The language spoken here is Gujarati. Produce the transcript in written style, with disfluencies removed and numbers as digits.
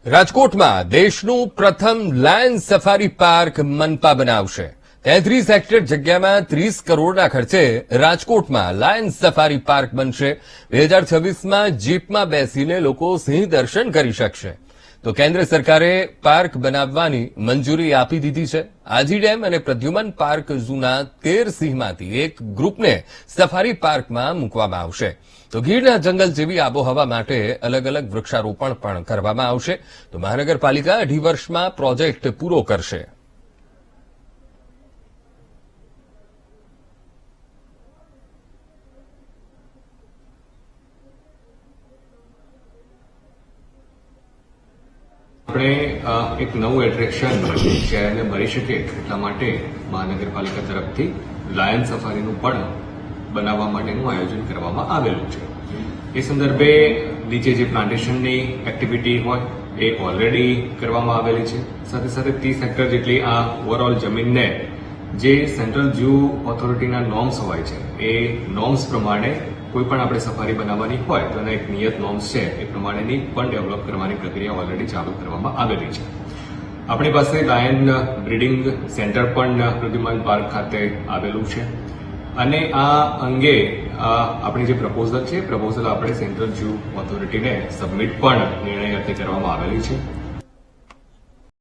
રાજકોટમાં દેશનું પ્રથમ લાયન સફારી પાર્ક મનપા બનાવશે 33 હેક્ટર જગ્યામાં 30 કરોડના ખર્ચે રાજકોટમાં લાયન સફારી પાર્ક બનશે 2026માં જીપમાં બેસીને લોકો સિંહ દર્શન કરી શકશે તો કેન્દ્ર સરકારે પાર્ક બનાવવાની મંજૂરી આપી દીધી છે આજી ડેમ અને પ્રદ્યુમન પાર્ક ઝૂના 13 સિંહમાંથી એક ગ્રુપને સફારી પાર્કમાં મૂકવામાં આવશે તો ગીરના જંગલ જેવી આબોહવા માટે અલગ અલગ વૃક્ષારોપણ પણ કરવામાં આવશે તો મહાનગરપાલિકા 2.5 વર્ષમાં પ્રોજેક્ટ પૂરો કરશે આપણે એક નવું એટ્રેક્શન શહેરને મળી શકે એટલા માટે મહાનગરપાલિકા તરફથી લાયન સફારીનું પણ બનાવવા માટેનું આયોજન કરવામાં આવેલું છે એ સંદર્ભે નીચે જે પ્લાન્ટેશનની એક્ટિવિટી હોય એ ઓલરેડી કરવામાં આવેલી છે સાથે સાથે 30 હેક્ટર જેટલી આ ઓવરઓલ જમીનને જે સેન્ટ્રલ ઝૂ ઓથોરિટીના નોર્મ્સ હોય છે એ નોર્મ્સ પ્રમાણે કોઈ પણ આપણે સફારી બનાવવાની હોય તો એના એક નિયત નોર્મ્સ છે એ પ્રમાણેની પણ ડેવલપ કરવાની પ્રક્રિયા ઓલરેડી ચાલુ કરવામાં આવેલી છે આપણી પાસે લાયન બ્રીડિંગ સેન્ટર પણ પ્રદ્યુમન પાર્ક ખાતે આવેલું છે અને આ અંગે આપણી જે પ્રપોઝલ છે પ્રપોઝલ આપણે સેન્ટ્રલ ઝૂ ઓથોરિટીને સબમિટ પણ નિર્ણય અર્થે કરવામાં આવેલી છે